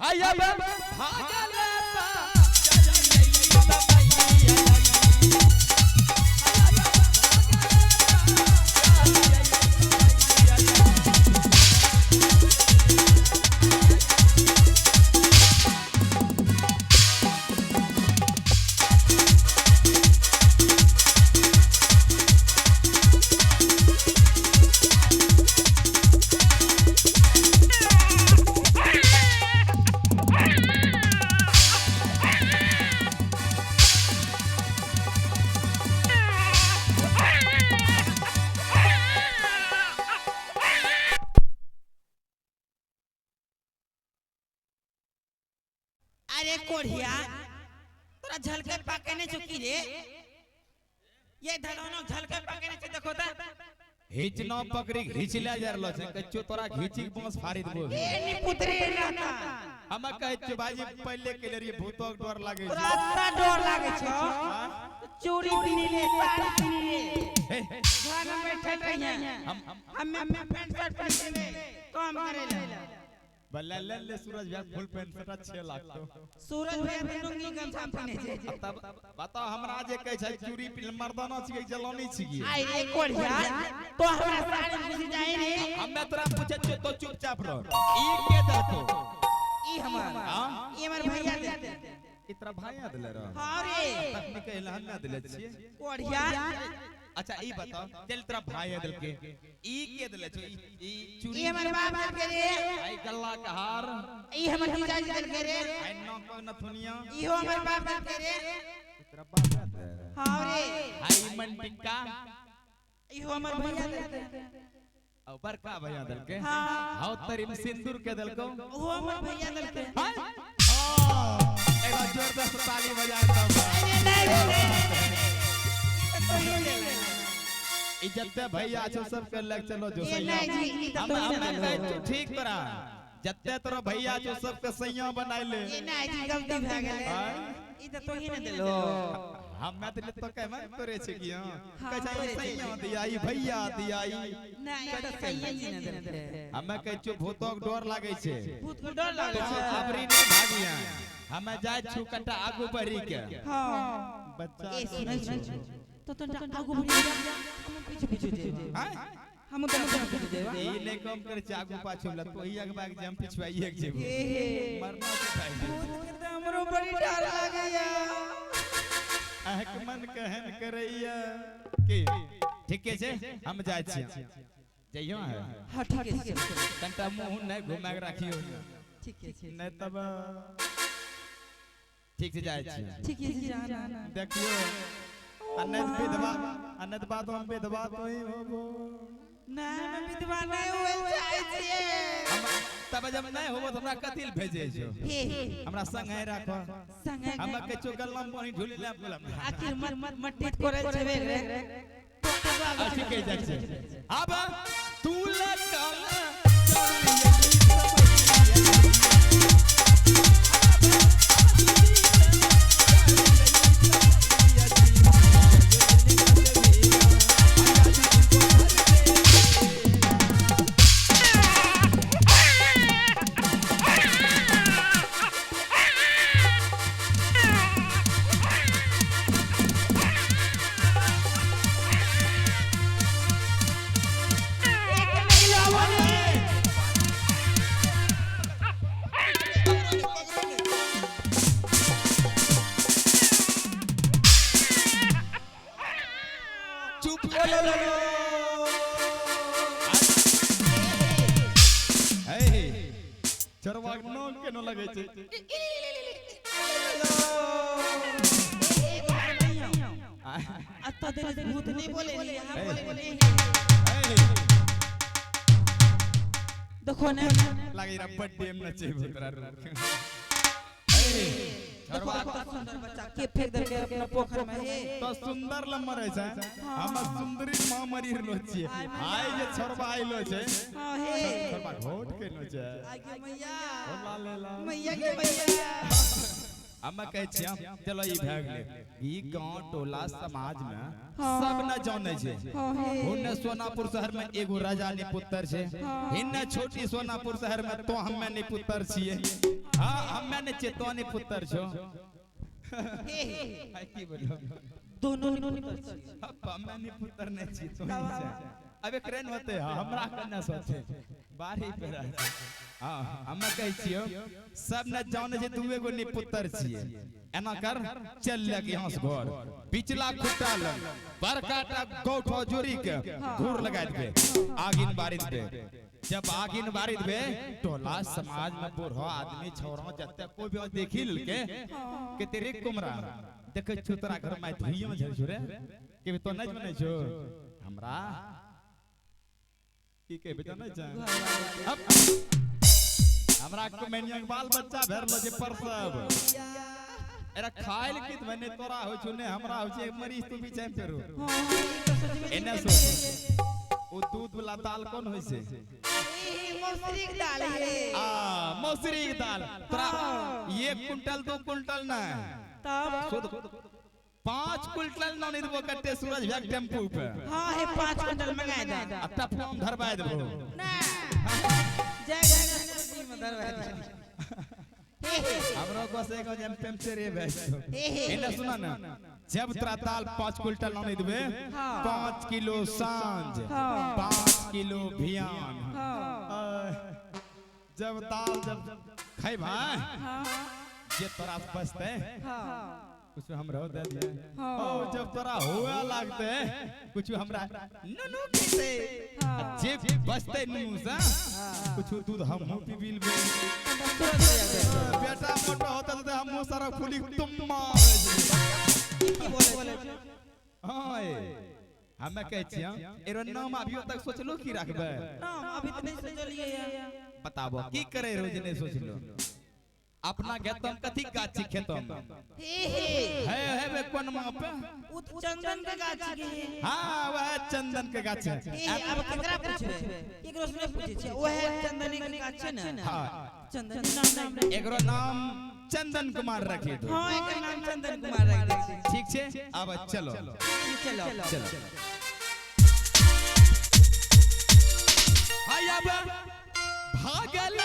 आया भागल अरे कोढ़िया तोरा झलके पाकने चुकी रे ये धड़ोनो झलके पाकने से देखो ता हिच न पकड़ी घिच ले जा रहलो छै कच्चो तोरा घिची बस फाड़ी देबो ए नी पुत्री रहता हम कहै छ बाजी पहले के लिए भूतक डर लागे छै रास्ता डर लागे छ चोरी पिनी ले साड़ी पिनी ले घर में बैठे रहिए हम पैंट शर्ट पहन के काम करे ले बल्ला ले सूरज भाई फुल पैंट शर्ट अच्छे लागतो सूरज भाई लुंगी गमछा पहने छै तब बताओ हमरा जे कहै छै चूड़ी मर्दाना छियै जलानी छियै आई रे कोढ़िया तो हमरा साड़ी घुस जाए रे हमें तोरा पूछे छ तो चुपचाप रह ई के दतो ई हमर ई हमर भैया दे इतना भाइया दिले रह हां रे तखनी के एहन ना दिले छियै कोढ़िया अच्छा ई बताओ चल तेरा भाई दिल के ई के दिले छ ई चूड़ी ई हमर बाप दिल के रे आई गल्ला का हार ई हमर जीजा जी दिल के रे आई नौक नथुनिया ई हो हमर बाप दिल के रे तेरा बाप दे हां रे आई मन टिक्का ई हो हमर भैया दिल के और बड़का भैया दिल के हां हां तेरी में सिंदूर के दिल को वो हमर भैया दिल के हां एक बार जोरदार ताली बजाए दो इज्जत भैया छो सब कर लग चलो जो सैया हम ठीक करा जत्ते तोरा भैया छो सब के सैया बनाई ले ये नहीं जी गलती भ गेलै ई त तोही ने देलो हम दिले तो कह मन करे छै कि हां कह सैया दियाई भैया दियाई नहीं त सैया जी ने देले हमें कह छु भूतक डर लागे छै भूत को डर लागे तो अबरी ने भागिया हमें जाय छु कटा आगू बढ़ी के हां बच्चा ए सुनै छ तो आगू बढ़ी जा हम पीछे पीछे जे हां हम तो पीछे जेबा ई ने कम करे छै आगू पाछू ल तो ही अगबा के जम पिछवाइए के जेबो मरना तो खाई हमरो बड़ी डर लागैया अहक मन कहन करैया के ठीके छै हम जाय छी जइयो है हां ठीक है कंटा मुंह नै घुमा के राखियो ठीक है नै तब ठीक से जाय छी ठीक है जाना देखियो अनद बात हम विधवा तो ही होबो ना हम विधवा नहीं होए चाहे छिए तब जब नहीं होबो त हमरा कथिल भेजे छो हे हमरा संग है राखो संग है हम के चो गल्ला पानी ढुली ले बोलम आखिर मत करे छबे रे तो ठीक है जाय छै अब तू लगल चरवाक नो केनो लगे छै अत्ता देर भूत नहीं बोले हम बोले देखो ने लागे रा बर्थडे में नचे भूतरा चरवाक तो सुंदर बच्चा के फेंक दे के अपना पोखर में हे तो सुंदर लम्बर है छै हम सुंदरी मां मरी रहलो छियै आइ जे छोरबा आइलो छै हां हे छोरबा घोट केनो छै आगे मैया ला लेला मैया के मैया हम कहै छी चलो ई भ गेलै ई गांव टोला समाज में सब न जाने छै हुन्ने सोनापुर शहर में एगो राजा ने पुत्र छै हिन्ने छोटी सोनापुर शहर में तो हम्मे ने पुत्र छियै हां हम्मे ने चेतवानी पुत्र छो आई की बोलो दोनों पुत्र अब हम्मे ने पुत्र ने छी तो अबे क्रेन होते हमरा कन्या सोचे बारी पे रह हां हम्मे कहै छियो सब न जाने जे तू एगो नि पुत्र छिए एना कर चल लग यहां से घर पिछला खुट्टा लग बरकाटा गोठो जोरी के घूर लगा दे आगिन बारिद पे जब आगिन बारिद पे टोला समाज में बूढ़ा आदमी छोरा जते कोई भी देखी लके के तेरे कुमरा देख छुतरा घर में धुइयो झरझुरे के तो नहीं बने छो हमरा की के बेटा नहीं जा अब हमरा कमेनिया के बाल बच्चा भरलो जे परसब एरा खाइल कित बने तोरा हो छुने हमरा हो छे मरीज तू पीछे फेरो एने सो ओ दूध वाला दाल कौन होय छे मौसरी के दाल है मौसरी के दाल तोरा 1 कुंटल 2 कुंटल ना तब 5 कुंटल न देबो कट्टे सूरज भैया टेम्पू पे हां है 5 कुंटल मंगा दे अत्ता फॉर्म धरबा देबो ना जय गणेश में धरबा दे हमरो को से को जम पेम से रे भाई एने सुना ना जब तोरा दाल 5 कुंटल न देबे 5 किलो सांझ 5 किलो भियान जब दाल जब खाई भाई जे तोरा बचते कुछ हमरा दे दिए ओ जब तोरा होया लागते कुछ हमरा नुनु कैसे जे बचते नुनु सा कुछ दूध हम पी बिल बेटा मोटा होता तो हम सारा फुली तुम की बोले हां हमें कहै छियै एरो नाम अभियो तक सोचलो की रखबे नाम अभी तो नहीं सोचलिए बताबो की करे रोज नहीं सोचलो अपना खेतम कथी गाछ खेतम है बे कोन मां पे उ चंदन के गाछ के हां वह चंदन के गाछ है अब केकरा पूछबे केकरो से पूछे छै ओहे चंदन के गाछ छै ना हां चंदन नाम एकरो नाम चंदन कुमार रखी दो हां एकर नाम चंदन कुमार रख दे ठीक छे अब चलो चलो हाय अब भागल